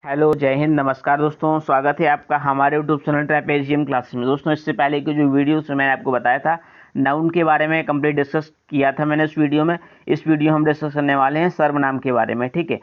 Hello, जय हिंद, नमस्कार दोस्तों। स्वागत है आपका हमारे यूट्यूब चैनल ट्रैपेजियम क्लासेस में। दोस्तों, इससे पहले की जो वीडियोस मैंने आपको बताया था, नाउन के बारे में कंप्लीट डिस्कस किया था मैंने इस वीडियो में। इस वीडियो हम डिस्कस करने वाले हैं सर्वनाम के बारे में। ठीक है,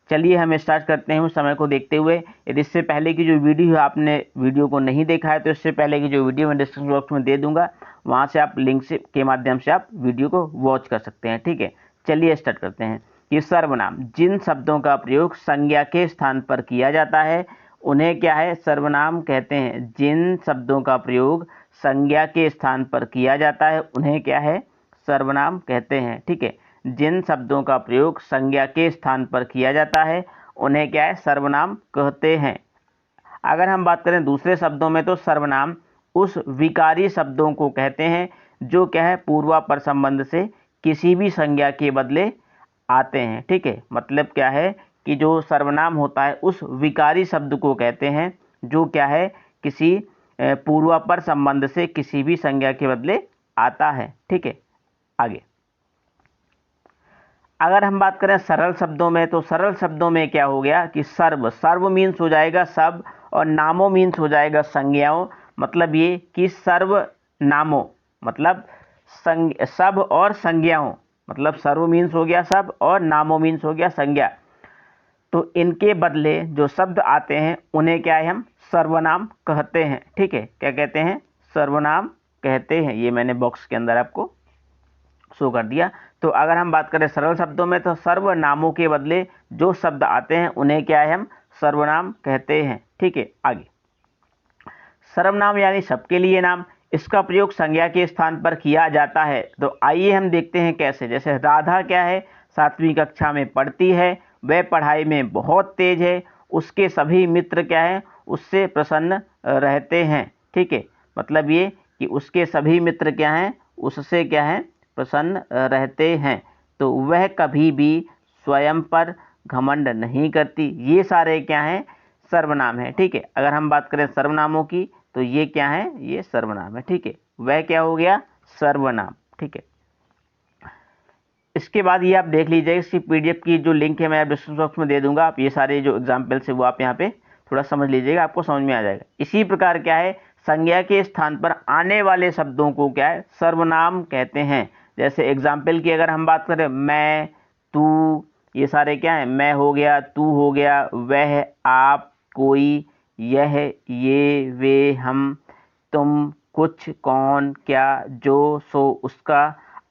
चलिए हम स्टार्ट करते हैं उस समय को देखते हुए। यदि इससे पहले की जो वीडियो है आपने वीडियो को नहीं देखा है तो इससे पहले की जो वीडियो मैं डिस्क्रिप्शन बॉक्स में दे दूंगा, वहाँ से आप लिंक से के माध्यम से आप वीडियो को वॉच कर सकते हैं। ठीक है, चलिए स्टार्ट करते हैं। कि सर्वनाम जिन शब्दों का प्रयोग संज्ञा के स्थान पर किया जाता है उन्हें क्या है, सर्वनाम कहते हैं। जिन शब्दों का प्रयोग संज्ञा के स्थान पर किया जाता है उन्हें क्या है, सर्वनाम कहते हैं। ठीक है, जिन शब्दों का प्रयोग संज्ञा के स्थान पर किया जाता है उन्हें क्या है, सर्वनाम कहते हैं। अगर हम बात करें दूसरे शब्दों में तो सर्वनाम उस विकारी शब्दों को कहते हैं जो क्या है, पूर्वापर संबंध से किसी भी संज्ञा के बदले आते हैं। ठीक है, मतलब क्या है कि जो सर्वनाम होता है उस विकारी शब्द को कहते हैं जो क्या है, किसी पूर्वापर संबंध से किसी भी संज्ञा के बदले आता है। ठीक है, आगे अगर हम बात करें सरल शब्दों में तो सरल शब्दों में क्या हो गया कि सर्व, सर्व मीन्स हो जाएगा सब, और नामों मीन्स हो जाएगा संज्ञाओं। मतलब ये कि सर्व नामों मतलब सब और संज्ञाओं, मतलब सर्व मीन्स हो गया सब और नामों मीन्स हो गया संज्ञा। तो इनके बदले जो शब्द आते हैं उन्हें क्या है, हम सर्वनाम कहते हैं। ठीक है, क्या कहते हैं, सर्वनाम कहते हैं। ये मैंने बॉक्स के अंदर आपको शो कर दिया। तो अगर हम बात करें सरल शब्दों में तो सर्वनामों के बदले जो शब्द आते हैं उन्हें क्या है, हम सर्वनाम कहते हैं। ठीक है, आगे सर्वनाम यानी सबके लिए नाम, इसका प्रयोग संज्ञा के स्थान पर किया जाता है। तो आइए हम देखते हैं कैसे। जैसे राधा क्या है, 7वीं कक्षा में पढ़ती है, वह पढ़ाई में बहुत तेज है, उसके सभी मित्र क्या है, उससे प्रसन्न रहते हैं। ठीक है, मतलब ये कि उसके सभी मित्र क्या हैं, उससे क्या है, प्रसन्न रहते हैं। तो वह कभी भी स्वयं पर घमंड नहीं करती। ये सारे क्या हैं, सर्वनाम है। ठीक है, अगर हम बात करें सर्वनामों की तो ये क्या है, ये सर्वनाम है। ठीक है, वह क्या हो गया, सर्वनाम। ठीक है, इसके बाद ये आप देख लीजिएगा, इसकी पीडीएफ की जो लिंक है मैं डिस्क्रिप्शन बॉक्स में दे दूंगा। आप ये सारे जो एग्जाम्पल्स है वो आप यहाँ पे थोड़ा समझ लीजिएगा, आपको समझ में आ जाएगा। इसी प्रकार क्या है, संज्ञा के स्थान पर आने वाले शब्दों को क्या है, सर्वनाम कहते हैं। जैसे एग्जाम्पल की अगर हम बात करें, मैं, तू, ये सारे क्या है, मैं हो गया, तू हो गया, वह, आप, कोई, यह, ये, वे, हम, तुम, कुछ, कौन, क्या, जो, सो, उसका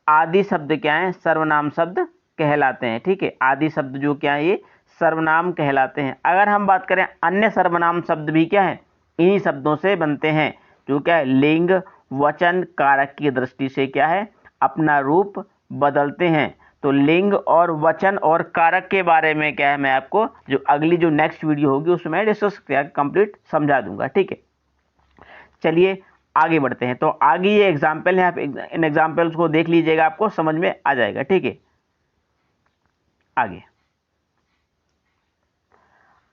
आदि शब्द क्या है, सर्वनाम शब्द कहलाते हैं। ठीक है, आदि शब्द जो क्या है, ये सर्वनाम कहलाते हैं। अगर हम बात करें अन्य सर्वनाम शब्द भी क्या है, इन्हीं शब्दों से बनते हैं, जो क्या है, लिंग, वचन, कारक की दृष्टि से क्या है, अपना रूप बदलते हैं। तो लिंग और वचन और कारक के बारे में क्या है, मैं आपको जो अगली जो नेक्स्ट वीडियो होगी उसमें डिस्कस कंप्लीट समझा दूंगा। ठीक है, चलिए आगे बढ़ते हैं। तो आगे ये एग्जाम्पल है, आप इन एग्जाम्पल्स को देख लीजिएगा, आपको समझ में आ जाएगा। ठीक है, आगे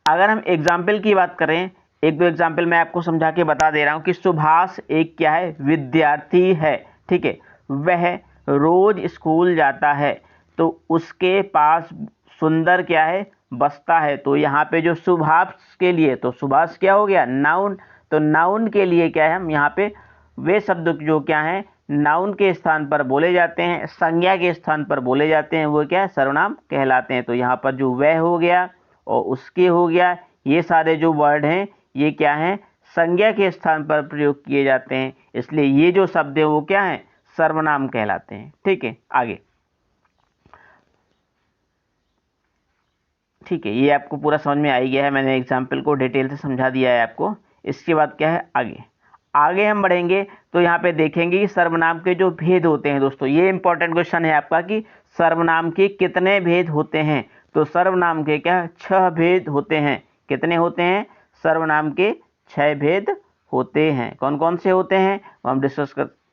अगर हम एग्जाम्पल की बात करें, एक दो एग्जाम्पल मैं आपको समझा के बता दे रहा हूं कि सुभाष एक क्या है, विद्यार्थी है। ठीक है, वह रोज स्कूल जाता है, तो उसके पास सुंदर क्या है, बस्ता है। तो यहाँ पे जो सुभाष के लिए, तो सुभाष क्या हो गया, नाउन। तो नाउन के लिए क्या है, हम यहाँ पे वे शब्द जो क्या है, नाउन के स्थान पर बोले जाते हैं, संज्ञा के स्थान पर बोले जाते हैं, वो क्या है, सर्वनाम कहलाते हैं। तो यहाँ पर जो वह हो गया और उसके हो गया, ये सारे जो वर्ड हैं ये क्या हैं, संज्ञा के स्थान पर प्रयोग किए जाते हैं, इसलिए ये जो शब्द है वो क्या है, सर्वनाम कहलाते हैं। ठीक है, आगे ठीक है, ये आपको पूरा समझ में आ ही गया है, मैंने एग्जाम्पल को डिटेल से समझा दिया है आपको। इसके बाद क्या है, आगे आगे हम बढ़ेंगे तो यहाँ पे देखेंगे कि सर्वनाम के जो भेद होते हैं। दोस्तों, ये इंपॉर्टेंट क्वेश्चन है आपका कि सर्वनाम के कितने भेद होते हैं। तो सर्वनाम के क्या 6 भेद होते हैं। कितने होते हैं, सर्वनाम के 6 भेद होते हैं। कौन कौन से होते हैं वो हम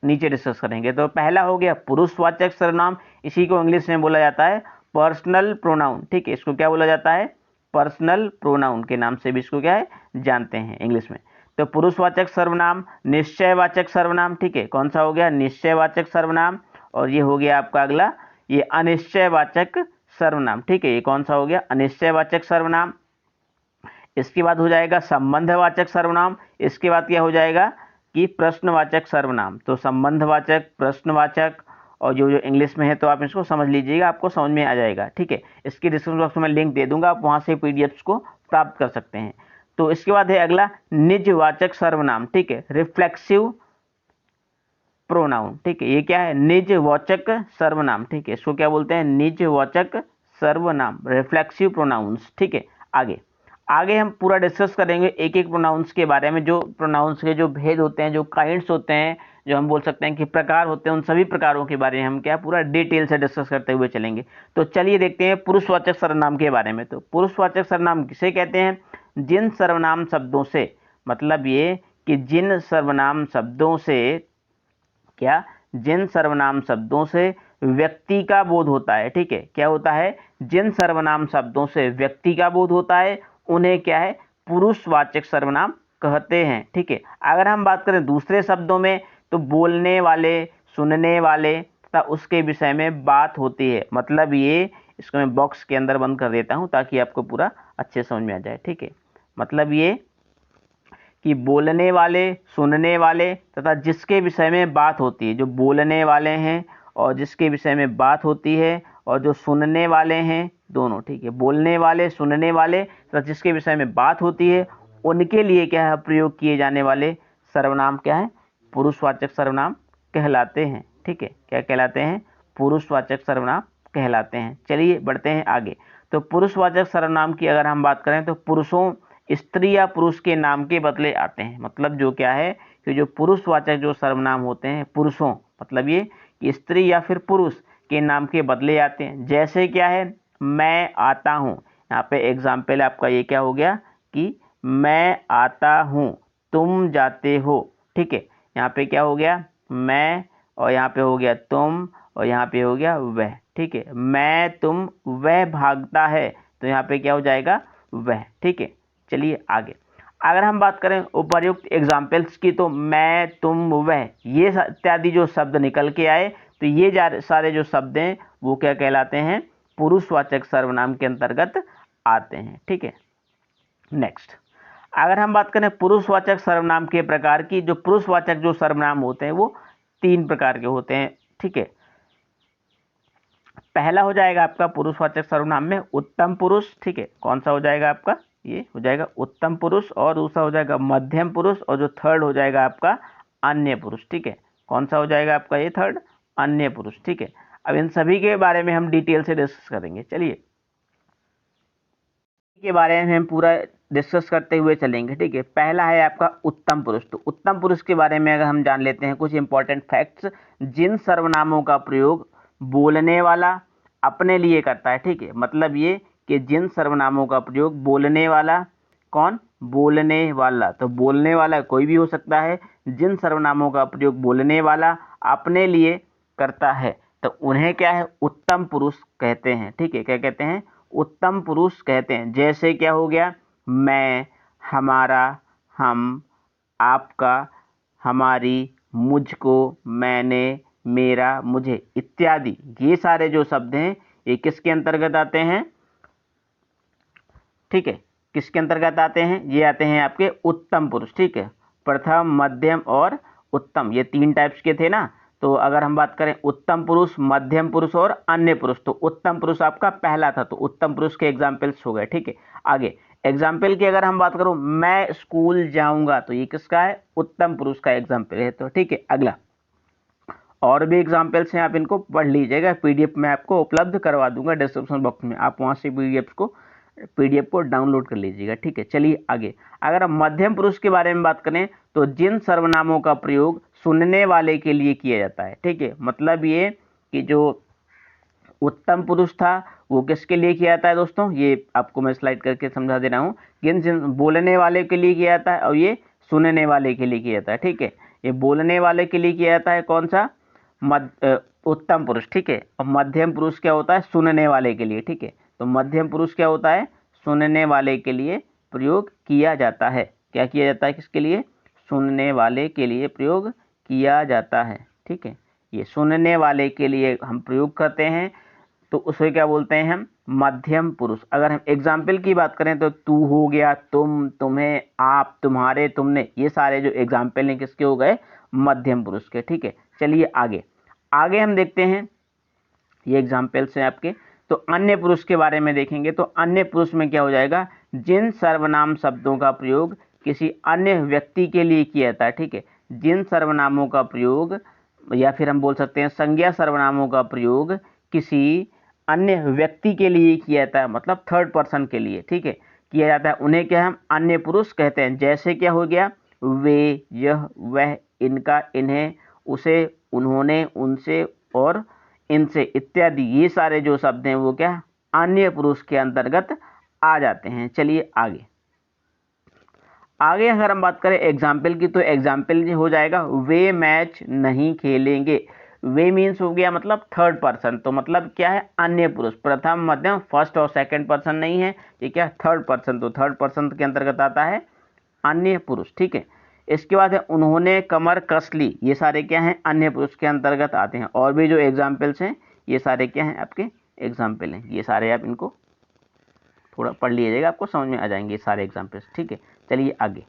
नीचे डिस्कस करेंगे। तो पहला हो गया पुरुषवाचक सर्वनाम, इसी को इंग्लिश में बोला जाता है पर्सनल प्रोनाउन। ठीक है, इसको क्या बोला जाता है, पर्सनल प्रोनाउन के नाम से भी इसको क्या है, जानते हैं इंग्लिश में। तो पुरुषवाचक सर्वनाम, निश्चयवाचक सर्वनाम। ठीक है, कौन सा हो गया, निश्चयवाचक सर्वनाम। और ये हो गया आपका अगला, ये अनिश्चयवाचक सर्वनाम। ठीक है, ये कौन सा हो गया, अनिश्चयवाचक सर्वनाम। इसके बाद हो जाएगा संबंधवाचक सर्वनाम, इसके बाद क्या हो जाएगा कि प्रश्नवाचक सर्वनाम। तो संबंधवाचक, प्रश्नवाचक, और जो जो इंग्लिश में है तो आप इसको समझ लीजिएगा, आपको समझ में आ जाएगा, ठीक है। इसकी डिस्क्रिप्शन बॉक्स में लिंक दे दूंगा, आप वहां से पीडीएफ्स को प्राप्त कर सकते हैं। तो इसके बाद है अगला निजवाचक सर्वनाम, ठीक है, रिफ्लेक्सिव प्रोनाउन, ठीक है। ये क्या है? निजवाचक सर्वनाम, ठीक है, इसको क्या बोलते हैं? निजवाचक सर्वनाम, रिफ्लेक्सिव प्रोनाउंस, ठीक है। आगे हम पूरा डिस्कस करेंगे एक एक प्रोनाउंस के बारे में, जो प्रोनाउंस के जो भेद होते हैं, जो काइंड्स होते हैं, जो हम बोल सकते हैं कि प्रकार होते हैं, उन सभी प्रकारों के बारे में हम क्या पूरा डिटेल से डिस्कस करते हुए चलेंगे। तो चलिए देखते हैं पुरुषवाचक सर्वनाम के बारे में। तो पुरुषवाचक सर्वनाम किसे कहते हैं? जिन सर्वनाम शब्दों से, मतलब ये कि जिन सर्वनाम शब्दों से क्या, जिन सर्वनाम शब्दों से व्यक्ति का बोध होता है, ठीक है। क्या होता है? जिन सर्वनाम शब्दों से व्यक्ति का बोध होता है उन्हें क्या है? पुरुषवाचक सर्वनाम कहते हैं, ठीक है। अगर हम बात करें दूसरे शब्दों में, तो बोलने वाले, सुनने वाले तथा उसके विषय में बात होती है। मतलब ये, इसको मैं बॉक्स के अंदर बंद कर देता हूं ताकि आपको पूरा अच्छे समझ में आ जाए, ठीक है। मतलब ये कि बोलने वाले, सुनने वाले तथा जिसके विषय में बात होती है, जो बोलने वाले हैं और जिसके विषय में बात होती है, और जो सुनने वाले हैं, दोनों, ठीक है। बोलने वाले, सुनने वाले तथा जिसके विषय में बात होती है, उनके लिए क्या है? प्रयोग किए जाने वाले सर्वनाम क्या है? पुरुषवाचक सर्वनाम कहलाते हैं, ठीक है। क्या कहलाते हैं? पुरुषवाचक सर्वनाम कहलाते हैं। चलिए बढ़ते हैं आगे। तो पुरुषवाचक सर्वनाम की अगर हम बात करें तो पुरुषों, स्त्री या पुरुष के नाम के बदले आते हैं। मतलब जो क्या है कि जो पुरुषवाचक जो सर्वनाम होते हैं पुरुषों, मतलब ये कि स्त्री या फिर पुरुष के नाम के बदले आते हैं। जैसे क्या है? मैं आता हूँ, यहाँ पे एग्जाम्पल आपका ये क्या हो गया कि मैं आता हूँ, तुम जाते हो, ठीक है। यहाँ पे क्या हो गया? मैं, और यहाँ पे हो गया तुम, और यहाँ पे हो गया वह, ठीक है। मैं, तुम, वह भागता है, तो यहाँ पे क्या हो जाएगा? वह, ठीक है। चलिए आगे। अगर हम बात करें उपर्युक्त एग्जाम्पल्स की, तो मैं, तुम, वह, ये इत्यादि जो शब्द निकल के आए, तो ये सारे जो शब्द हैं वो क्या कहलाते हैं? पुरुषवाचक सर्वनाम के अंतर्गत आते हैं, ठीक है। नेक्स्ट, अगर हम बात करें पुरुषवाचक सर्वनाम के प्रकार की, जो पुरुषवाचक जो सर्वनाम होते हैं वो 3 प्रकार के होते हैं, ठीक है। पहला हो जाएगा आपका पुरुषवाचक सर्वनाम में उत्तम पुरुष, ठीक है। कौन सा हो जाएगा आपका? ये हो जाएगा उत्तम पुरुष, और दूसरा हो जाएगा मध्यम पुरुष, और जो थर्ड हो जाएगा आपका अन्य पुरुष, ठीक है। कौन सा हो जाएगा आपका? ये थर्ड, अन्य पुरुष, ठीक है। अब इन सभी के बारे में हम डिटेल से डिस्कस करेंगे। चलिए के बारे में हम पूरा डिस्कस करते हुए चलेंगे, ठीक है। पहला है आपका उत्तम पुरुष। तो उत्तम पुरुष के बारे में अगर हम जान लेते हैं कुछ इंपॉर्टेंट फैक्ट्स, जिन सर्वनामों का प्रयोग बोलने वाला अपने लिए करता है, ठीक है। मतलब ये कि जिन सर्वनामों का प्रयोग बोलने वाला, कौन? बोलने वाला, तो बोलने वाला कोई भी हो सकता है। जिन सर्वनामों का प्रयोग बोलने वाला अपने लिए करता है, तो उन्हें क्या है? उत्तम पुरुष कहते हैं, ठीक है। क्या कहते हैं? उत्तम पुरुष कहते हैं। जैसे क्या हो गया? मैं, हमारा, हम, आपका, हमारी, मुझको, मैंने, मेरा, मुझे इत्यादि, ये सारे जो शब्द हैं ये किसके अंतर्गत आते हैं? ठीक है, किसके अंतर्गत आते हैं? ये आते हैं आपके उत्तम पुरुष, ठीक है। प्रथम, मध्यम और उत्तम, ये 3 टाइप्स के थे ना। तो अगर हम बात करें उत्तम पुरुष, मध्यम पुरुष और अन्य पुरुष, तो उत्तम पुरुष आपका पहला था, तो उत्तम पुरुष के एग्जाम्पल्स हो गए, ठीक है। आगे एग्जाम्पल की अगर हम बात करूं, मैं स्कूल जाऊंगा, तो ये किसका है? उत्तम पुरुष का एग्जाम्पल है, तो ठीक है। अगला, और भी एग्जाम्पल्स हैं, आप इनको पढ़ लीजिएगा, पीडीएफ में आपको उपलब्ध करवा दूंगा डिस्क्रिप्शन बॉक्स में, आप वहां से पीडीएफ को डाउनलोड कर लीजिएगा, ठीक है। चलिए आगे, अगर हम मध्यम पुरुष के बारे में बात करें, तो जिन सर्वनामों का प्रयोग सुनने वाले के लिए किया जाता है, ठीक है। मतलब ये कि जो उत्तम पुरुष था वो किसके लिए किया जाता है दोस्तों? ये आपको मैं स्लाइड करके समझा दे रहा हूँ। जिन बोलने वाले के लिए किया जाता है, और ये सुनने वाले के लिए किया जाता है, ठीक है। ये बोलने वाले के लिए किया जाता है, कौन सा? उत्तम पुरुष, ठीक है। और मध्यम पुरुष क्या होता है? सुनने वाले के लिए, ठीक है। तो मध्यम पुरुष क्या होता है? सुनने वाले के लिए प्रयोग किया जाता है। क्या किया जाता है? किसके लिए? सुनने वाले के लिए प्रयोग किया जाता है, ठीक है। ये सुनने वाले के लिए हम प्रयोग करते हैं, तो उसे क्या बोलते हैं हम, मध्यम पुरुष। अगर हम एग्जाम्पल की बात करें तो तू हो गया, तुम, तुम्हें, आप, तुम्हारे, तुमने, ये सारे जो एग्जाम्पल हैं किसके हो गए, मध्यम पुरुष के। ठीक है, चलिए आगे आगे हम देखते हैं, ये एग्जाम्पल्स हैं आपके। तो अन्य पुरुष के बारे में देखेंगे, तो अन्य पुरुष में क्या हो जाएगा, जिन सर्वनाम शब्दों का प्रयोग किसी अन्य व्यक्ति के लिए किया जाता है। ठीक है, जिन सर्वनामों का प्रयोग, या फिर हम बोल सकते हैं संज्ञा सर्वनामों का प्रयोग किसी अन्य व्यक्ति के लिए किया जाता है, मतलब थर्ड पर्सन के लिए, ठीक है, किया जाता है, उन्हें क्या हम अन्य पुरुष कहते हैं। जैसे क्या हो गया, वे, यह, वह, इनका, इन्हें, उसे, उन्होंने, उनसे और इनसे इत्यादि, ये सारे जो शब्द हैं वो क्या अन्य पुरुष के अंतर्गत आ जाते हैं। चलिए आगे आगे अगर हम बात करें एग्जाम्पल की, तो एग्जाम्पल हो जाएगा, वे मैच नहीं खेलेंगे। वे मीन्स हो गया मतलब थर्ड पर्सन, तो मतलब क्या है, अन्य पुरुष, प्रथम मध्यम फर्स्ट और सेकंड पर्सन नहीं है, ये क्या थर्ड पर्सन, तो थर्ड पर्सन के अंतर्गत आता है अन्य पुरुष। ठीक है, इसके बाद है उन्होंने कमर कस ली, ये सारे क्या हैं, अन्य पुरुष के अंतर्गत आते हैं। और भी जो एग्जाम्पल्स हैं ये सारे क्या हैं, आपके एग्जाम्पल हैं, ये सारे आप इनको थोड़ा पढ़ लीजिएगा, आपको समझ में आ जाएंगे ये सारे एग्जाम्पल्स। ठीक है, चलिए आगे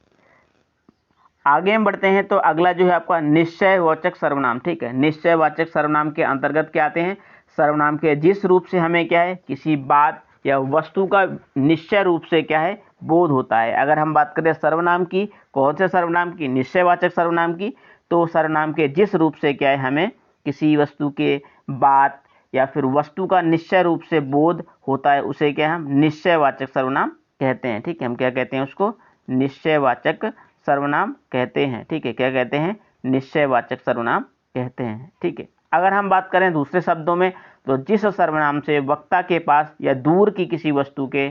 आगे हम बढ़ते हैं। तो अगला जो है आपका निश्चयवाचक सर्वनाम। ठीक है, निश्चयवाचक सर्वनाम के अंतर्गत क्या आते हैं, सर्वनाम के जिस रूप से हमें क्या है, किसी बात या वस्तु का निश्चय रूप से क्या है, बोध होता है। अगर हम बात करें सर्वनाम की, कौन से सर्वनाम की, निश्चयवाचक सर्वनाम की, तो सर्वनाम के जिस रूप से क्या है, हमें किसी वस्तु के बात या फिर वस्तु का निश्चय रूप से बोध होता है, उसे क्या हम निश्चयवाचक सर्वनाम कहते हैं। ठीक है, हम क्या कहते हैं उसको, निश्चयवाचक सर्वनाम कहते हैं। ठीक है, क्या कहते हैं, निश्चयवाचक सर्वनाम कहते हैं। ठीक है, अगर हम बात करें दूसरे शब्दों में, तो जिस सर्वनाम से वक्ता के पास या दूर की किसी वस्तु के,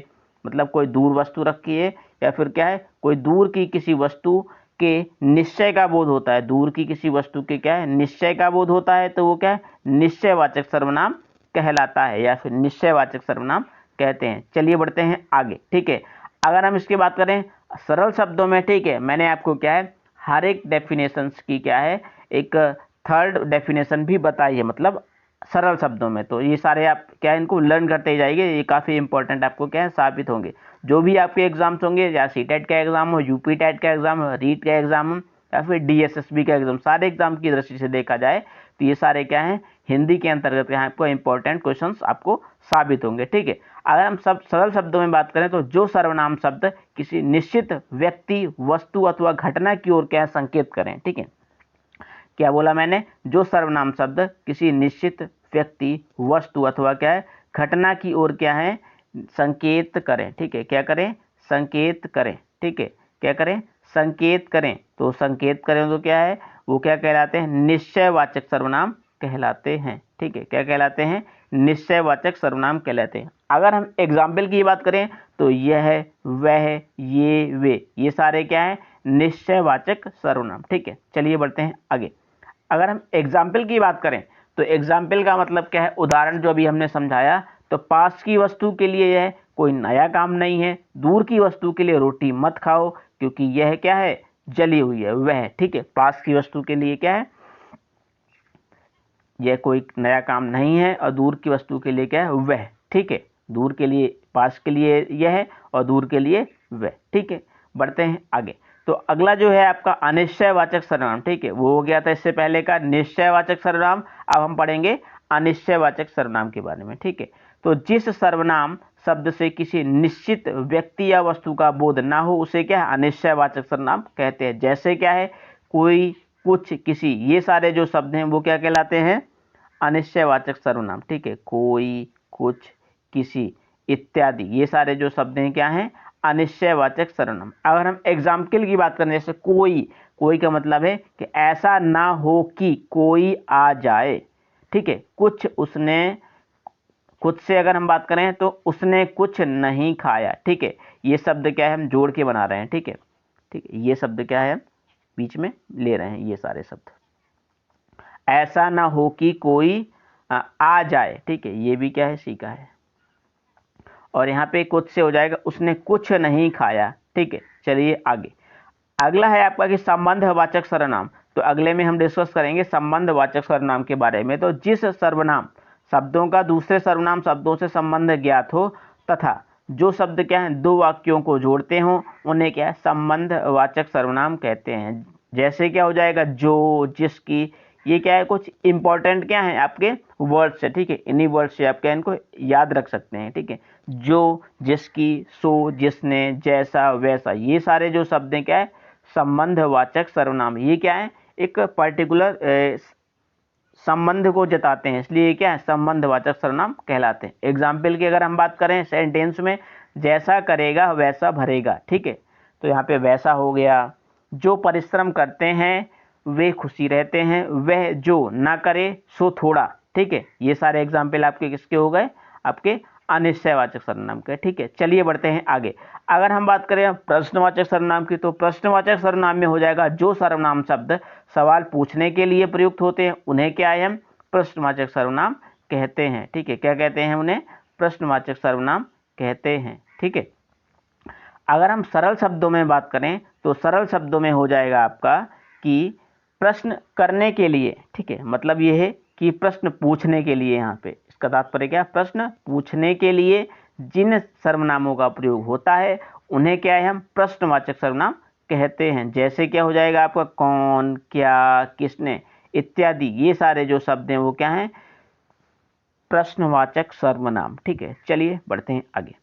मतलब कोई दूर वस्तु रखी है या फिर क्या है, कोई दूर की किसी वस्तु के निश्चय का बोध होता है, दूर की किसी वस्तु के क्या है, निश्चय का बोध होता है, तो वो क्या है, निश्चयवाचक सर्वनाम कहलाता है या फिर निश्चयवाचक सर्वनाम कहते हैं। चलिए बढ़ते हैं आगे। ठीक है, अगर हम इसकी बात करें सरल शब्दों में, ठीक है, मैंने आपको क्या है, हर एक डेफिनेशंस की क्या है, एक थर्ड डेफिनेशन भी बताई है, मतलब सरल शब्दों में। तो ये सारे आप क्या है, इनको लर्न करते जाइए, ये काफ़ी इंपॉर्टेंट आपको क्या है, साबित होंगे। जो भी आपके एग्जाम्स होंगे, या सीटेट का एग्जाम हो, यूपी टेट का एग्जाम हो, रीट का एग्जाम हो, या फिर डीएसएसबी का एग्जाम, सारे एग्जाम की दृष्टि से देखा जाए तो ये सारे क्या हैं, हिंदी के अंतर्गत यहाँ आपको इंपॉर्टेंट क्वेश्चंस आपको साबित होंगे। ठीक है, अगर हम सब सरल शब्दों में बात करें, तो जो सर्वनाम शब्द किसी निश्चित व्यक्ति, वस्तु अथवा घटना की ओर क्या है, संकेत करें। ठीक है, क्या बोला मैंने, जो सर्वनाम शब्द किसी निश्चित व्यक्ति, वस्तु अथवा क्या है, घटना की ओर क्या है, संकेत करें। ठीक है, क्या करें, संकेत करें। ठीक है, क्या करें, संकेत करें। तो संकेत करें तो क्या है, वो क्या कहलाते हैं, निश्चयवाचक सर्वनाम कहलाते हैं। ठीक है, क्या कहलाते हैं, निश्चयवाचक सर्वनाम कहलाते हैं। अगर हम एग्जाम्पल की बात करें, तो यह, वह, ये, वे, ये सारे क्या है, निश्चयवाचक सर्वनाम। ठीक है, चलिए बढ़ते हैं आगे। अगर हम एग्जाम्पल की बात करें, तो एग्जाम्पल का मतलब क्या है, उदाहरण जो अभी हमने समझाया। तो पास की वस्तु के लिए यह कोई नया काम नहीं है, दूर की वस्तु के लिए रोटी मत खाओ क्योंकि यह क्या है, जली हुई है, वह। ठीक है, पास की वस्तु के लिए क्या है, यह कोई नया काम नहीं है, और दूर की वस्तु के लिए क्या है, वह। ठीक है, दूर के लिए, पास के लिए यह है और दूर के लिए वह। ठीक है, बढ़ते हैं आगे। तो अगला जो है आपका अनिश्चयवाचक सर्वनाम। ठीक है, वो हो गया था इससे पहले का निश्चयवाचक सर्वनाम, अब हम पढ़ेंगे अनिश्चयवाचक सर्वनाम के बारे में। ठीक है, तो जिस सर्वनाम शब्द से किसी निश्चित व्यक्ति या वस्तु का बोध ना हो, उसे क्या है, अनिश्चयवाचक सर्वनाम कहते हैं। जैसे क्या है, कोई, कुछ, किसी, ये सारे जो शब्द हैं वो क्या कहलाते हैं, अनिश्चयवाचक सर्वनाम। ठीक है, कोई, कुछ, किसी इत्यादि, ये सारे जो शब्द हैं क्या हैं, अनिश्चयवाचक सर्वनाम। अगर हम एग्जाम्पल की बात करें, जैसे कोई, कोई का मतलब है कि ऐसा ना हो कि कोई आ जाए। ठीक है, कुछ, उसने, कुछ से अगर हम बात करें तो उसने कुछ नहीं खाया। ठीक है, ये शब्द क्या है, हम जोड़ के बना रहे हैं। ठीक है, ठीक है, ये शब्द क्या है, बीच में ले रहे हैं ये सारे शब्द। ऐसा ना हो कि कोई आ जाए। ठीक है, ये भी क्या है, सीखा है। और यहाँ पे कुछ से हो जाएगा, उसने कुछ नहीं खाया। ठीक है, चलिए आगे। अगला है आपका कि संबंधवाचक सर्वनाम। तो अगले में हम डिस्कस करेंगे संबंधवाचक सर्वनाम के बारे में। तो जिस सर्वनाम शब्दों का दूसरे सर्वनाम शब्दों से संबंध ज्ञात हो तथा जो शब्द क्या है दो वाक्यों को जोड़ते हों उन्हें क्या है संबंधवाचक सर्वनाम कहते हैं। जैसे क्या हो जाएगा जो, जिसकी, ये क्या है कुछ इंपॉर्टेंट क्या है आपके वर्ड्स है, ठीक है। इन्हीं वर्ड से आप क्या इनको याद रख सकते हैं, ठीक है। जो, जिसकी, सो, जिसने, जैसा, वैसा, ये सारे जो शब्द हैं क्या है संबंधवाचक सर्वनाम। ये क्या है एक पर्टिकुलर संबंध को जताते हैं, इसलिए क्या है संबंधवाचक सर्वनाम कहलाते हैं। एग्जाम्पल की अगर हम बात करें सेंटेंस में, जैसा करेगा वैसा भरेगा, ठीक है। तो यहाँ पे वैसा हो गया। जो परिश्रम करते हैं वे खुशी रहते हैं, वह जो ना करे सो थोड़ा, ठीक है। ये सारे एग्जाम्पल आपके किसके हो गए, आपके अनिश्चयवाचक सर्वनाम के, ठीक है। चलिए बढ़ते हैं आगे। अगर हम बात करें प्रश्नवाचक सर्वनाम की, तो प्रश्नवाचक सर्वनाम में हो जाएगा जो सर्वनाम शब्द सवाल पूछने के लिए प्रयुक्त होते हैं उन्हें क्या है हम प्रश्नवाचक सर्वनाम कहते हैं, ठीक है। क्या कहते हैं उन्हें, प्रश्नवाचक सर्वनाम कहते हैं, ठीक है। अगर हम सरल शब्दों में बात करें तो सरल शब्दों में हो जाएगा आपका कि प्रश्न करने के लिए, ठीक है। मतलब ये है कि प्रश्न पूछने के लिए, यहाँ पे इसका तात्पर्य क्या, प्रश्न पूछने के लिए जिन सर्वनामों का प्रयोग होता है उन्हें क्या है हम प्रश्नवाचक सर्वनाम कहते हैं। जैसे क्या हो जाएगा आपका कौन, क्या, किसने इत्यादि, ये सारे जो शब्द हैं वो क्या हैं प्रश्नवाचक सर्वनाम, ठीक है। चलिए बढ़ते हैं आगे।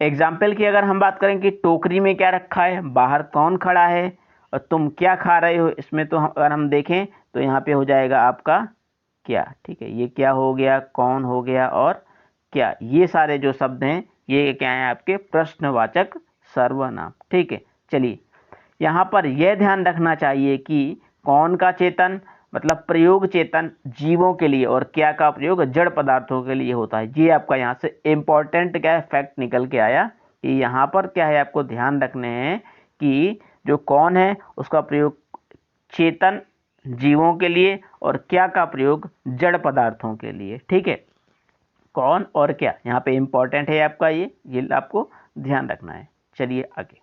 एग्जाम्पल की अगर हम बात करें कि टोकरी में क्या रखा है, बाहर कौन खड़ा है और तुम क्या खा रहे हो, इसमें तो अगर हम देखें तो यहाँ पे हो जाएगा आपका क्या, ठीक है। ये क्या हो गया, कौन हो गया और क्या, ये सारे जो शब्द हैं ये क्या है आपके प्रश्नवाचक सर्वनाम, ठीक है। चलिए यहाँ पर यह ध्यान रखना चाहिए कि कौन का चेतन मतलब प्रयोग चेतन जीवों के लिए और क्या का प्रयोग जड़ पदार्थों के लिए होता है। ये आपका यहाँ से इम्पोर्टेंट क्या है फैक्ट निकल के आया कि यहाँ पर क्या है आपको ध्यान रखने हैं कि जो कौन है उसका प्रयोग चेतन जीवों के लिए और क्या का प्रयोग जड़ पदार्थों के लिए, ठीक है। कौन और क्या यहाँ पे इम्पोर्टेंट है आपका, ये आपको ध्यान रखना है। चलिए आगे।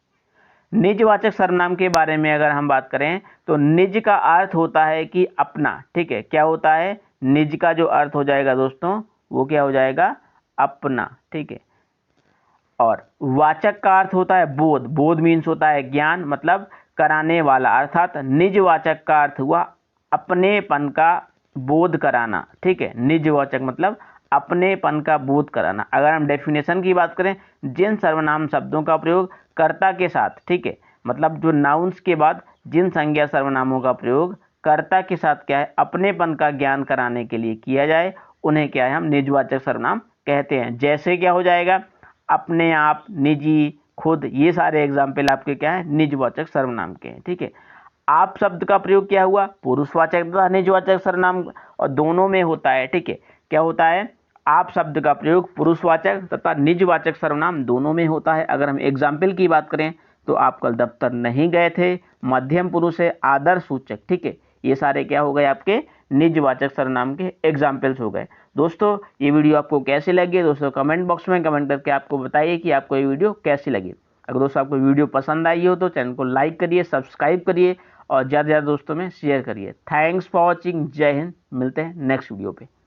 निजवाचक सर्वनाम के बारे में अगर हम बात करें तो निज का अर्थ होता है कि अपना, ठीक है। क्या होता है, निज का जो अर्थ हो जाएगा दोस्तों वो क्या हो जाएगा अपना, ठीक है। और वाचक का अर्थ होता है बोध, बोध मीन्स होता है ज्ञान मतलब कराने वाला, अर्थात निजवाचक का अर्थ हुआ अपनेपन का बोध कराना, ठीक है। निजवाचक मतलब अपनेपन का बोध कराना। अगर हम डेफिनेशन की बात करें, जिन सर्वनाम शब्दों का प्रयोग कर्ता के साथ, ठीक है, मतलब जो नाउन्स के बाद जिन संज्ञा सर्वनामों का प्रयोग कर्ता के साथ क्या है अपनेपन का ज्ञान कराने के लिए किया जाए उन्हें क्या है हम निजवाचक सर्वनाम कहते हैं। जैसे क्या हो जाएगा अपने आप, निजी, खुद, ये सारे एग्जाम्पल आपके क्या है निजवाचक सर्वनाम के हैं, ठीक है। आप शब्द का प्रयोग क्या हुआ पुरुषवाचक तथा निजवाचक सर्वनाम और दोनों में होता है, ठीक है। क्या होता है आप शब्द का प्रयोग पुरुषवाचक तथा निजवाचक सर्वनाम दोनों में होता है। अगर हम एग्जाम्पल की बात करें तो आप कल दफ्तर नहीं गए थे, मध्यम पुरुष है, आदर सूचक, ठीक है। ये सारे क्या हो गए आपके निजवाचक सर्वनाम के एग्जाम्पल्स हो गए। दोस्तों ये वीडियो आपको कैसी लगी दोस्तों कमेंट बॉक्स में कमेंट करके आपको बताइए कि आपको ये वीडियो कैसी लगी। अगर दोस्तों आपको वीडियो पसंद आई हो तो चैनल को लाइक करिए, सब्सक्राइब करिए और ज़्यादा से ज़्यादा दोस्तों में शेयर करिए। Thanks for watching. जय हिंद। मिलते हैं नेक्स्ट वीडियो पे।